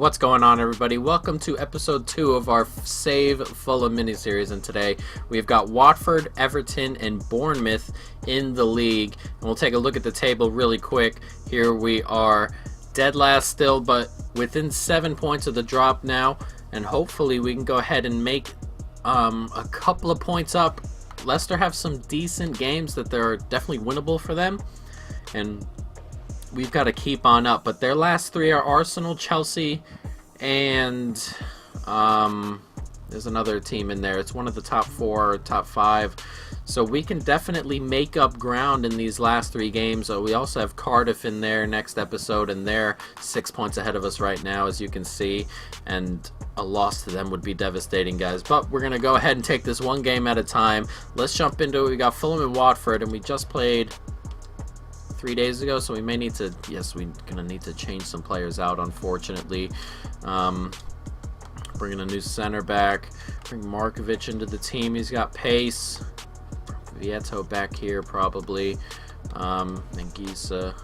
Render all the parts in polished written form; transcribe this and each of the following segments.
What's going on, everybody? Welcome to episode 2 of our Save Fulham miniseries, and today we've got Watford, Everton, and Bournemouth in the league. And we'll take a look at the table really quick. Here we are, dead last still, but within 7 points of the drop now, and hopefully we can go ahead and make a couple of points up. Leicester have some decent games that they're definitely winnable for them, and we've got to keep on up. But their last 3 are Arsenal, Chelsea, and there's another team in there. It's one of the top 4 or top 5. So we can definitely make up ground in these last 3 games. We also have Cardiff in there next episode, and they're 6 points ahead of us right now, as you can see. And a loss to them would be devastating, guys. But we're going to go ahead and take this one game at a time. Let's jump into it. We got Fulham and Watford, and we just played 3 days ago, so we may need to, we're gonna need to change some players out, unfortunately. Bringing a new center back, bring Markovic into the team. He's got pace. Vieto back here probably. And Gisa,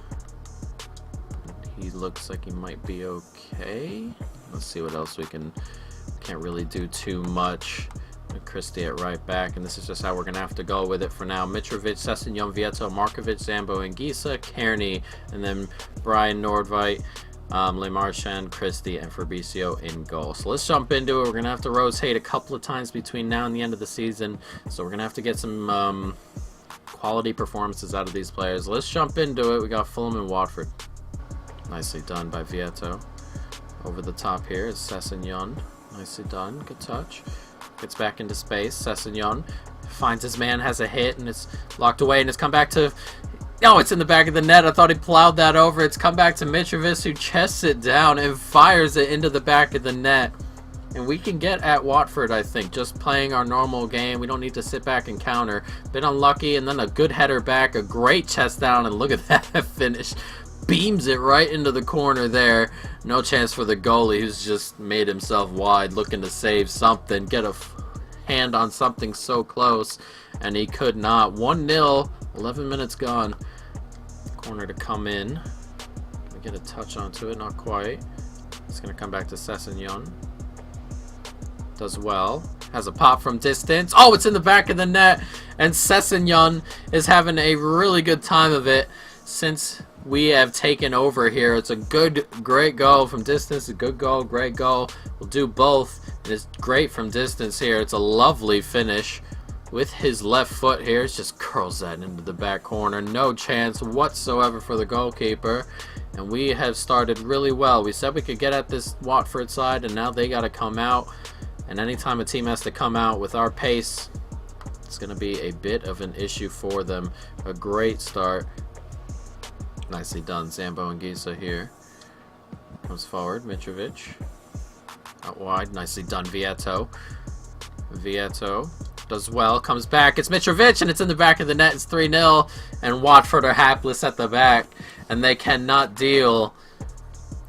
he looks like he might be okay. Let's see what else we can't really do too much. Christie at right back, and this is just how we're gonna have to go with it for now. Mitrovic, Sessegnon, Vieto, Markovic, Zambo, and Gisa, Kearney, and then Brian Nordveit, Le Marchand, Christie, and Fabricio in goal. So let's jump into it. We're gonna have to rotate a couple of times between now and the end of the season, so we're gonna have to get some quality performances out of these players. Let's jump into it. We got Fulham and Watford. Nicely done by Vieto. Over the top here is Sessegnon. Nicely done. Good touch. Gets back into space. Sessegnon finds his man, has a hit, and it's locked away, and it's come back to... Oh, it's in the back of the net. I thought he plowed that over. It's come back to Mitrovic, who chests it down and fires it into the back of the net. And we can get at Watford, I think, just playing our normal game. We don't need to sit back and counter. Bit unlucky, and then a good header back, a great chest down, and look at that finish. Beams it right into the corner there. No chance for the goalie, who's just made himself wide, looking to save something, get a hand on something so close, and he could not. 1-0, 11 minutes gone. Corner to come in. We get a touch onto it, not quite. It's going to come back to Sessegnon. Does well. Has a pop from distance. Oh, it's in the back of the net, and Sessegnon is having a really good time of it since we have taken over here. It's a great goal from distance, a good goal, great goal. We'll do both. It is great from distance here. It's a lovely finish with his left foot here. It just curls that into the back corner. No chance whatsoever for the goalkeeper. And we have started really well. We said we could get at this Watford side, and now they got to come out. And anytime a team has to come out with our pace, it's going to be a bit of an issue for them. A great start. Nicely done, Zambo and Gisa here. Comes forward, Mitrovic. Out wide, nicely done, Vieto. Vieto does well, comes back, it's Mitrovic, and it's in the back of the net. It's 3-0, and Watford are hapless at the back, and they cannot deal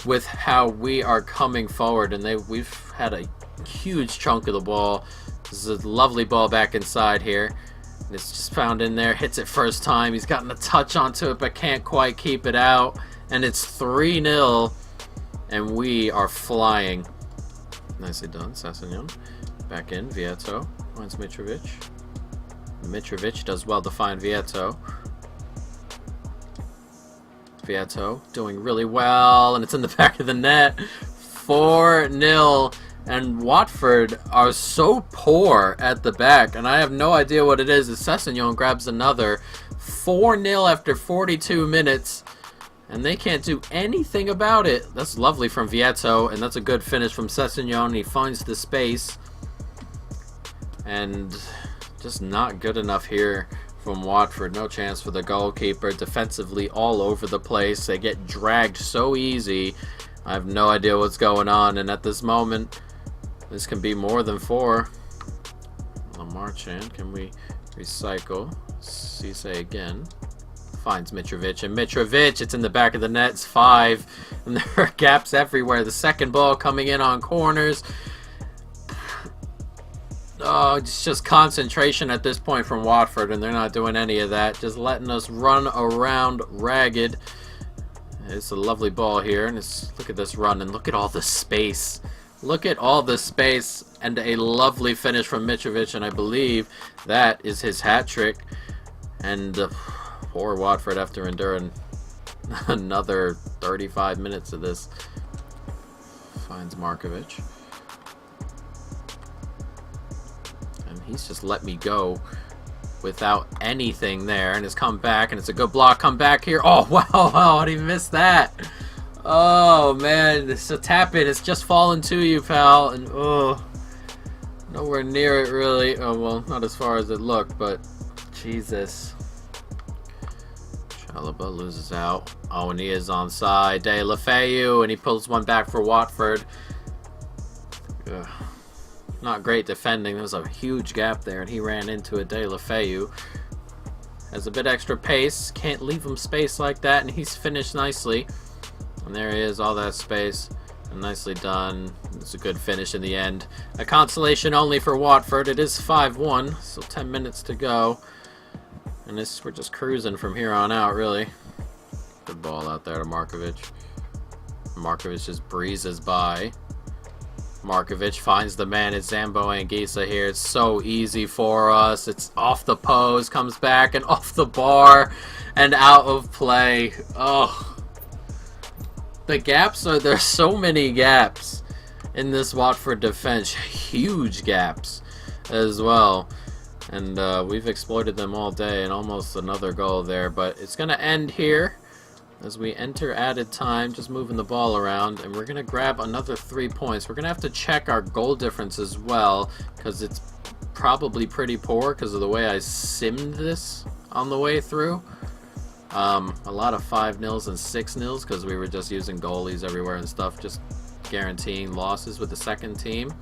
with how we are coming forward, and we've had a huge chunk of the ball. This is a lovely ball back inside here. It's just found in there, hits it first time. He's gotten a touch onto it, but can't quite keep it out. And it's 3-0, and we are flying. Nicely done, Sessegnon. Back in, Vieto finds Mitrovic. Mitrovic does well to find Vieto. Vieto doing really well, and it's in the back of the net. 4-0. And Watford are so poor at the back, and I have no idea what it is. As Sessegnon grabs another. 4-0 after 42 minutes, and they can't do anything about it. That's lovely from Vieto, and that's a good finish from Sessegnon. He finds the space, and just not good enough here from Watford. No chance for the goalkeeper. Defensively all over the place. They get dragged so easy. I have no idea what's going on, and at this moment, this can be more than 4. Le Marchand, can we recycle? Cisse again. Finds Mitrovic, and Mitrovic, it's in the back of the net. It's 5, and there are gaps everywhere. The second ball coming in on corners. Oh, it's just concentration at this point from Watford, and they're not doing any of that. Just letting us run around ragged. It's a lovely ball here, and look at this run, and look at all the space. Look at all the space, and a lovely finish from Mitrovic, and I believe that is his hat trick. And poor Watford, after enduring another 35 minutes of this, finds Markovic. And he's just let me go without anything there, and it's come back, and it's a good block. Come back here. Oh, wow, how did he miss that? Oh, man, it's a tap in. It's just fallen to you, pal. And, oh, nowhere near it, really. Oh, well, not as far as it looked, but Jesus. Chalobah loses out. Oh, and he is onside. De La Feu, and he pulls one back for Watford. Ugh. Not great defending. There was a huge gap there, and he ran into it. De La Feu has a bit extra pace. Can't leave him space like that, and he's finished nicely. And there he is, all that space. And nicely done. It's a good finish in the end. A consolation only for Watford. It is 5-1, so 10 minutes to go. And we're just cruising from here on out, really. Good ball out there to Markovic. Markovic just breezes by. Markovic finds the man. It's Zambo Anguissa here. It's so easy for us. It's off the post, comes back, and off the bar, and out of play. Oh. The gaps are, there's so many gaps in this Watford defense. Huge gaps as well. And we've exploited them all day, and almost another goal there. But it's going to end here as we enter added time, just moving the ball around. And we're going to grab another 3 points. We're going to have to check our goal difference as well, because it's probably pretty poor because of the way I simmed this on the way through. A lot of 5-0s and 6-0s because we were just using goalies everywhere and stuff, just guaranteeing losses with the second team.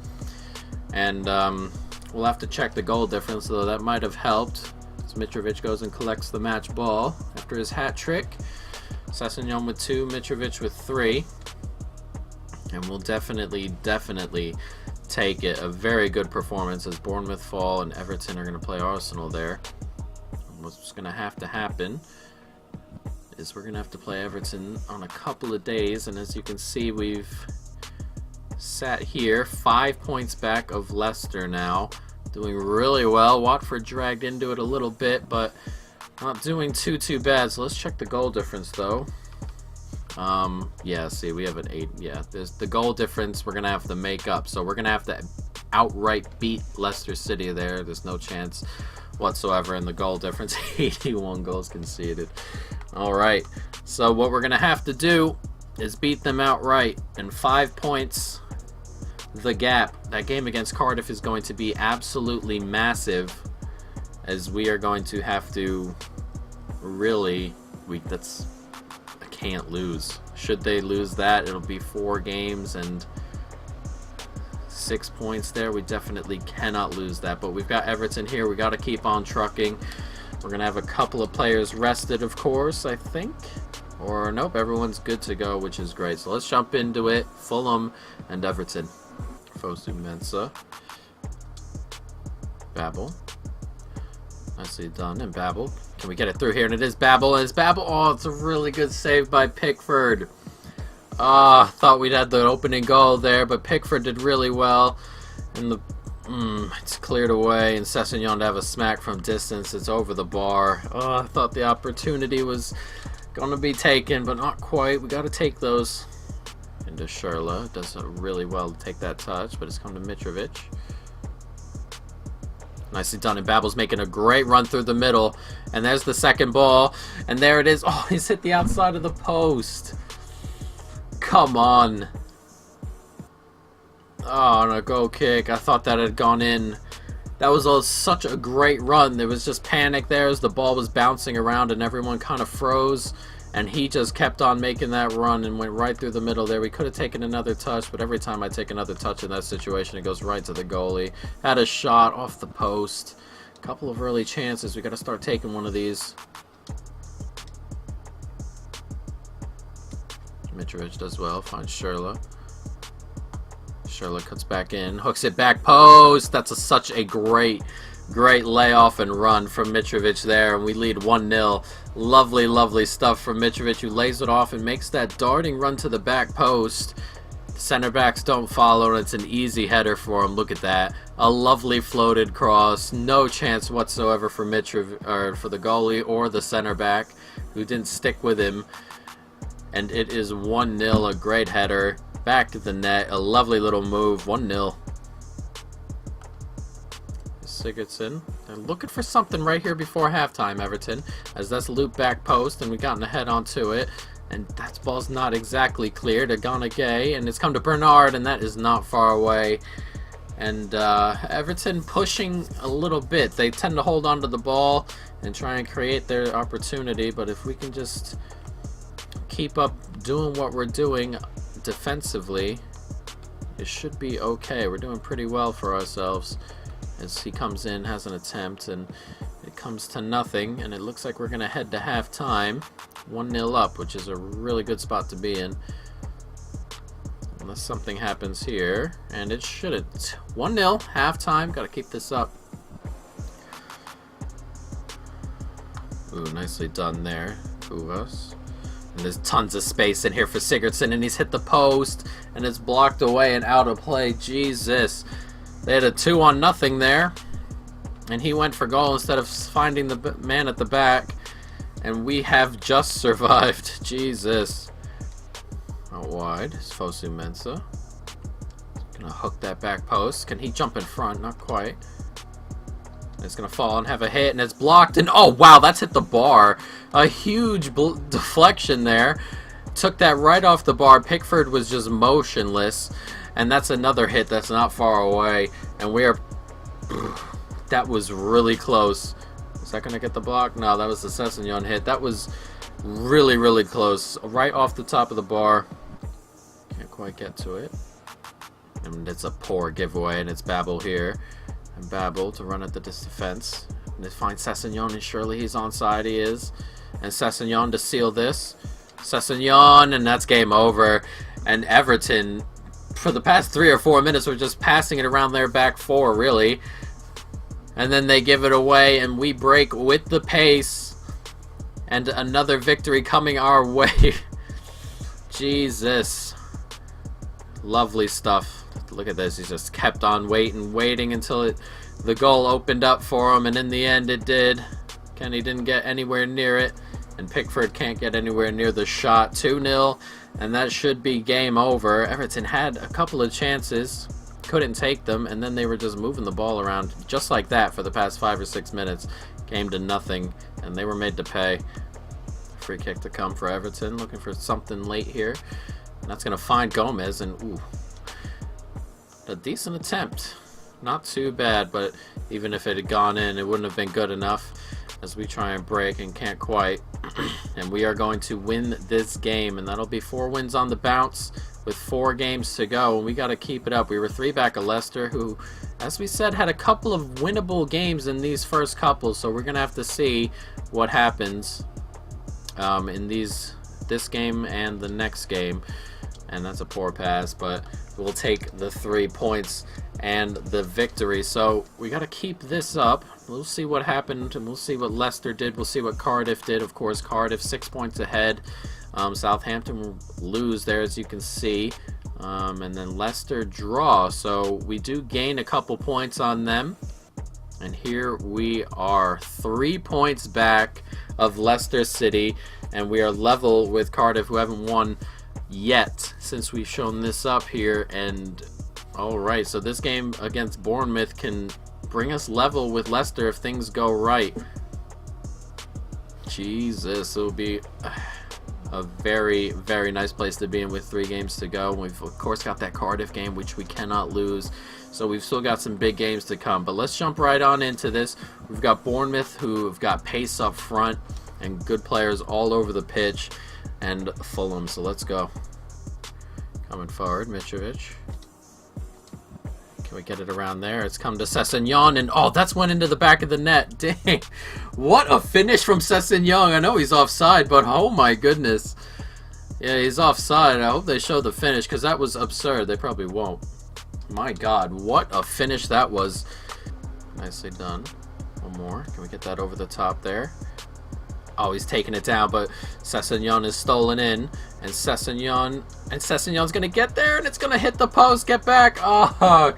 And we'll have to check the goal difference, though that might have helped. As Mitrovic goes and collects the match ball after his hat trick. Sessegnon with 2, Mitrovic with 3. And we'll definitely take it. A very good performance as Bournemouth fall and Everton are going to play Arsenal there. And what's going to have to happen is we're going to have to play Everton on a couple of days, and as you can see, we've sat here 5 points back of Leicester now, doing really well. Watford dragged into it a little bit, but not doing too bad. So let's check the goal difference, though. Yeah, see, we have an 8. Yeah, there's the goal difference we're going to have to make up, so we're going to have to outright beat Leicester City there. There's no chance whatsoever in the goal difference. 81 goals conceded. Alright, so what we're going to have to do is beat them outright, and 5 points the gap. That game against Cardiff is going to be absolutely massive, as we are going to have to really, that's a can't lose. Should they lose that, it'll be 4 games and 6 points there. We definitely cannot lose that, but we've got Everton here. We got to keep on trucking. We're going to have a couple of players rested, of course, I think. Or, nope, everyone's good to go, which is great. So let's jump into it. Fulham and Everton. Fosu Mensah. Babel. Nicely done. And Babel. Can we get it through here? And it is Babel. And it's Babel. Oh, it's a really good save by Pickford. Thought we'd had the opening goal there, but Pickford did really well. And it's cleared away, and Sessegnon to have a smack from distance. It's over the bar. I thought the opportunity was going to be taken, but not quite. We got to take those. Into Sherla. Does really well to take that touch, but it's come to Mitrovic. Nicely done, and Babel's making a great run through the middle. And there's the second ball, and there it is. Oh, he's hit the outside of the post. Come on. Oh, and a goal kick. I thought that had gone in. That was such a great run. There was just panic there as the ball was bouncing around and everyone kind of froze. And he just kept on making that run and went right through the middle there. We could have taken another touch, but every time I take another touch in that situation, it goes right to the goalie. Had a shot off the post. A couple of early chances. We got to start taking one of these. Mitrovic does well. Finds Sherla. Sherla cuts back in, hooks it back post. That's such a great Great layoff and run from Mitrovic there, and we lead 1-0. Lovely, lovely stuff from Mitrovic, who lays it off and makes that darting run to the back post. The center backs don't follow, and it's an easy header for him. Look at that. A lovely floated cross. No chance whatsoever for Mitrovic, or for the goalie or the center back, who didn't stick with him. And it is 1-0. A great header. Back to the net. A lovely little move. 1-0. Sigurdsson. They're looking for something right here before halftime, Everton, as that's looped back post, and we gotten a head onto it, and that ball's not exactly clear to Gay, and it's come to Bernard, and that is not far away. And Everton pushing a little bit. They tend to hold on to the ball and try and create their opportunity, but if we can just keep up doing what we're doing defensively, it should be okay. We're doing pretty well for ourselves. As he comes in, has an attempt, and it comes to nothing, and it looks like we're going to head to halftime 1-0 up, which is a really good spot to be in. Unless something happens here, and it shouldn't. 1-0, halftime. Got to keep this up. Ooh, nicely done there, Uvas. And there's tons of space in here for Sigurdsson, and he's hit the post, and it's blocked away and out of play. Jesus. They had a 2-0 there, and he went for goal instead of finding the man at the back, and we have just survived. Jesus. Out wide is Fosu Mensah. Gonna hook that back post. Can he jump in front? Not quite. It's gonna fall and have a hit, and it's blocked, and oh wow, that's hit the bar. A huge deflection there. Took that right off the bar. Pickford was just motionless. And that's another hit that's not far away. And we are... That was really close. Is that going to get the block? No, that was the Sessegnon hit. That was really, really close. Right off the top of the bar. Can't quite get to it. And it's a poor giveaway. And it's Babel here. And Babel to run at the defense. And they find Sessegnon, and surely he's onside. He is. And Sessegnon to seal this. Sessegnon, and that's game over. And Everton... for the past 3 or 4 minutes, we're just passing it around their back four, really. And then they give it away, and we break with the pace. And another victory coming our way. Jesus. Lovely stuff. Look at this. He just kept on waiting until the goal opened up for him, and in the end it did. Kenny didn't get anywhere near it, and Pickford can't get anywhere near the shot. 2-0. And that should be game over. Everton had a couple of chances, couldn't take them, and then they were just moving the ball around just like that for the past 5 or 6 minutes. Came to nothing, and they were made to pay. Free kick to come for Everton, looking for something late here. And that's going to find Gomez, and ooh, a decent attempt. Not too bad, but even if it had gone in, it wouldn't have been good enough. As we try and break and can't quite. And we are going to win this game, and that'll be 4 wins on the bounce with 4 games to go, and we got to keep it up. We were 3 back of Leicester, who, as we said, had a couple of winnable games in these first couple, so we're gonna have to see what happens in this game and the next game. And that's a poor pass, but we'll take the 3 points and the victory. So we got to keep this up. We'll see what happened, and we'll see what Leicester did. We'll see what Cardiff did. Of course, Cardiff 6 points ahead. Southampton will lose there, as you can see. And then Leicester draw. So we do gain a couple points on them. And here we are, 3 points back of Leicester City. And we are level with Cardiff, who haven't won yet since we've shown this up here. And alright, so this game against Bournemouth can bring us level with Leicester if things go right. Jesus, it'll be a very, very nice place to be in with 3 games to go. We've of course got that Cardiff game, which we cannot lose, so we've still got some big games to come. But let's jump right on into this. We've got Bournemouth, who have got pace up front and good players all over the pitch, and Fulham, so let's go. Coming forward, Mitrovic. Can we get it around there? It's come to Sessegnon, and oh, that's went into the back of the net. Dang. What a finish from Sessegnon. I know he's offside, but oh my goodness. Yeah, he's offside. I hope they show the finish, because that was absurd. They probably won't. My God, what a finish that was. Nicely done. One more. Can we get that over the top there? Oh, he's taking it down, but Sessegnon is stolen in, and Sessegnon's gonna get there, and it's gonna hit the post. Get back! Oh,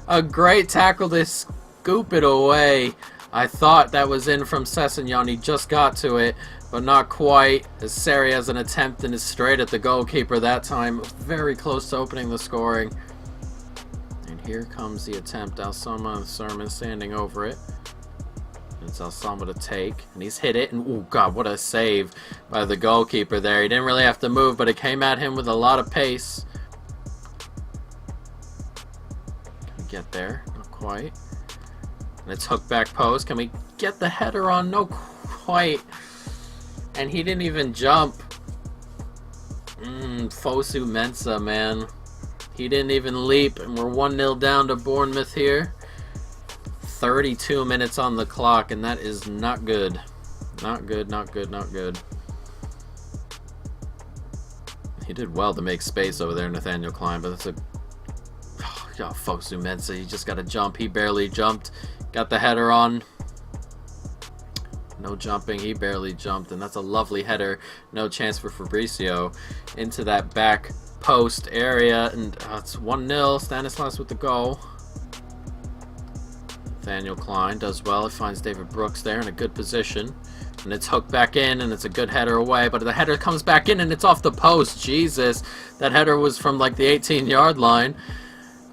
a great tackle to scoop it away. I thought that was in from Sessegnon. He just got to it, but not quite. As Seri has an attempt and is straight at the goalkeeper that time. Very close to opening the scoring. And here comes the attempt. Alsama Sermon standing over it. It's Alsama to take, and he's hit it, and oh god, what a save by the goalkeeper there. He didn't really have to move, but it came at him with a lot of pace. Can we get there? Not quite. And it's hooked back post. Can we get the header on? No quite. And he didn't even jump. Fosu Mensah, man. He didn't even leap, and we're 1-0 down to Bournemouth here. 32 minutes on the clock, and that is not good. Not good, not good, not good. He did well to make space over there, Nathaniel Klein, but that's a... Oh, Fosu Mensah, he just got to jump. He barely jumped. Got the header on. No jumping, he barely jumped, and that's a lovely header. No chance for Fabrizio into that back post area, and it's 1-0. Stanislas with the goal. Nathaniel Klein does well. He finds David Brooks there in a good position. And it's hooked back in, and it's a good header away. But the header comes back in, and it's off the post. Jesus. That header was from like the 18-yard line.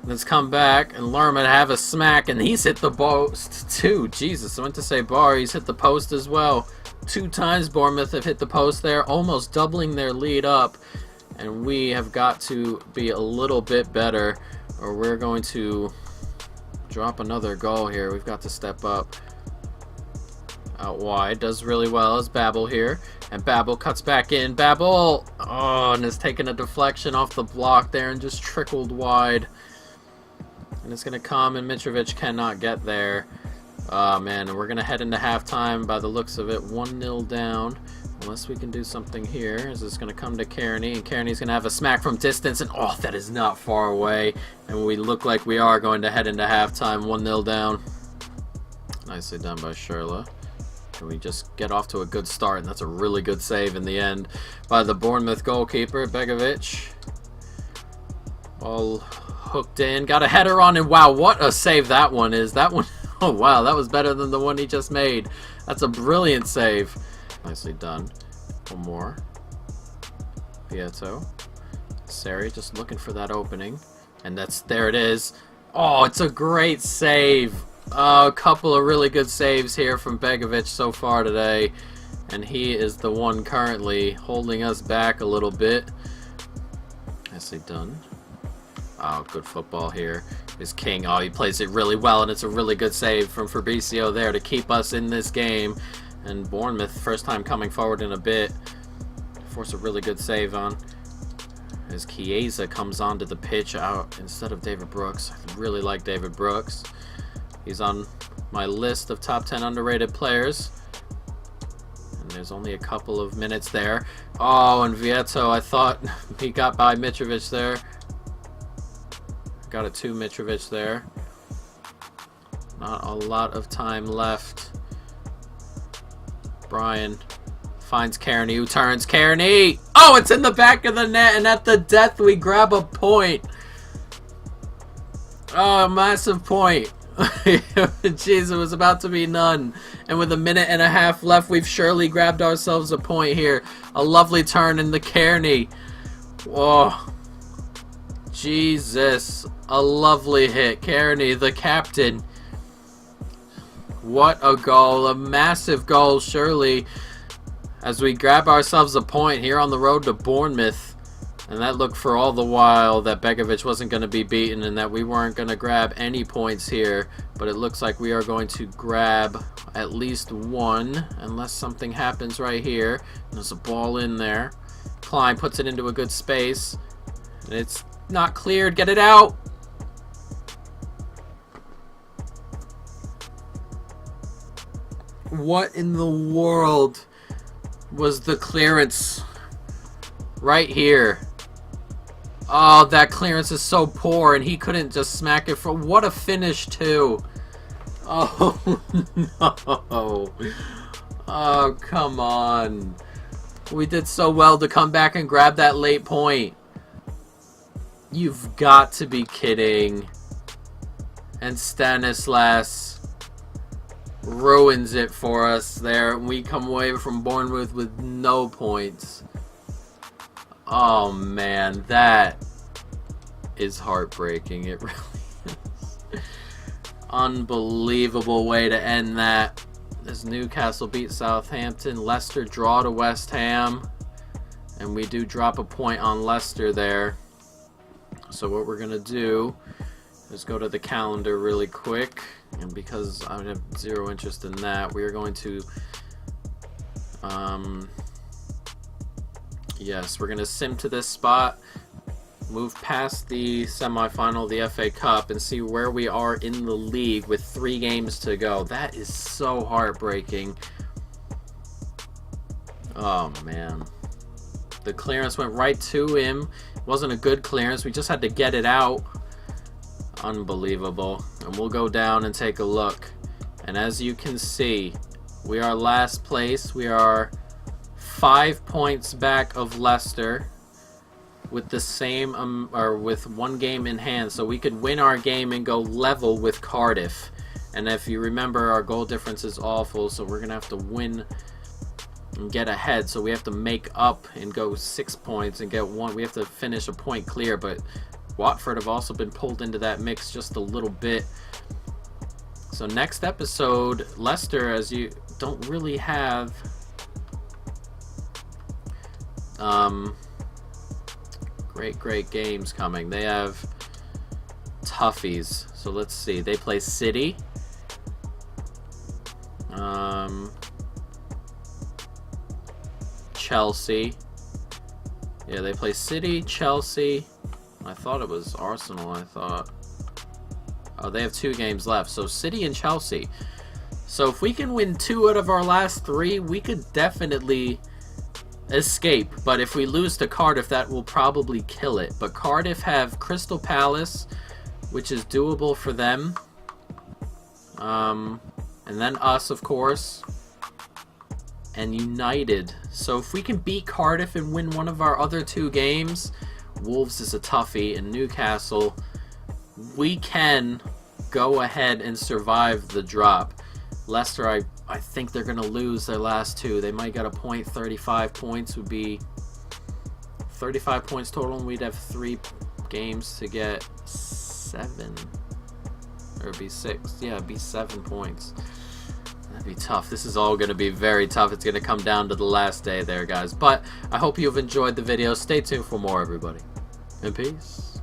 And it's come back, and Lerman have a smack, and he's hit the post too. Jesus, I meant to say bar. He's hit the post as well. 2 times Bournemouth have hit the post there, almost doubling their lead up. And we have got to be a little bit better, or we're going to drop another goal here. We've got to step up. Out wide, does really well as Babel here, and Babel cuts back in. Babel, oh, and has taken a deflection off the block there and just trickled wide. And it's gonna come, and Mitrovic cannot get there. Oh man, and we're gonna head into halftime by the looks of it, 1-0 down. Unless we can do something here. Is this going to come to Kearney? And Kearney's going to have a smack from distance. And oh, that is not far away. And we look like we are going to head into halftime. 1-0 down. Nicely done by Sherla. Can we just get off to a good start? And that's a really good save in the end by the Bournemouth goalkeeper, Begovic. All hooked in. Got a header on. And wow, what a save that one is. That one, oh wow, that was better than the one he just made. That's a brilliant save. Nicely done. One more. Vieto. Seri just looking for that opening. And there it is. Oh, it's a great save. A couple of really good saves here from Begovic so far today. And he is the one currently holding us back a little bit. Nicely done. Oh, good football here. Is King. Oh, he plays it really well, and it's a really good save from Fabrizio there to keep us in this game. And Bournemouth, first time coming forward in a bit, force a really good save on. As Chiesa comes onto the pitch out instead of David Brooks. I really like David Brooks. He's on my list of top 10 underrated players. And there's only a couple of minutes there. Oh, and Vieto, I thought he got by Mitrovic there. Got it to Mitrovic there. Not a lot of time left. Brian finds Kearney, who turns. Kearney! Oh, it's in the back of the net, and at the death we grab a point. Oh, a massive point. Jeez, it was about to be none. And with a minute and a half left, we've surely grabbed ourselves a point here. A lovely turn in the Kearney. Whoa. Jesus. A lovely hit. Kearney, the captain. What a goal. A massive goal, surely, as we grab ourselves a point here on the road to Bournemouth. And that looked for all the while that Begovic wasn't going to be beaten and that we weren't going to grab any points here. But it looks like we are going to grab at least one, unless something happens right here. There's a ball in there. Klein puts it into a good space. And it's not cleared. Get it out! What in the world was the clearance right here? Oh, that clearance is so poor, and he couldn't just smack it for... What a finish, too. Oh, no. Oh, come on. We did so well to come back and grab that late point. You've got to be kidding. And Stanislas ruins it for us there. We come away from Bournemouth with no points. Oh, man. That is heartbreaking. It really is. Unbelievable way to end that. As Newcastle beat Southampton, Leicester draw to West Ham, and we do drop a point on Leicester there. So what we're going to do is go to the calendar really quick, and because I have zero interest in that, we are going to yes, we're going to sim to this spot, move past the semifinal of the FA Cup, and see where we are in the league with 3 games to go. That is so heartbreaking. Oh, man. The clearance went right to him. It wasn't a good clearance. We just had to get it out. Unbelievable. And we'll go down and take a look. And as you can see, we are last place. We are 5 points back of Leicester, with the same or with 1 game in hand, so we could win our game and go level with Cardiff. And if you remember, our goal difference is awful, so we're gonna have to win and get ahead. So we have to make up and go 6 points and get 1. We have to finish a point clear, but Watford have also been pulled into that mix just a little bit. So next episode, Leicester, as you don't really have great games coming. They have toughies. So let's see. They play City. Chelsea. Yeah, they play City, Chelsea. I thought it was Arsenal, I thought. Oh, they have 2 games left. So City and Chelsea. So if we can win 2 out of our last 3, we could definitely escape. But if we lose to Cardiff, that will probably kill it. But Cardiff have Crystal Palace, which is doable for them. And then us, of course. And United. So if we can beat Cardiff and win one of our other 2 games, Wolves is a toughie, and Newcastle, we can go ahead and survive the drop. Leicester, I think they're going to lose their last 2. They might get a point. 35 points would be 35 points total, and we'd have 3 games to get 7. Or it'd be 6. Yeah, it'd be 7 points. That'd be tough. This is all going to be very tough. It's going to come down to the last day there, guys. But I hope you've enjoyed the video. Stay tuned for more, everybody. And peace.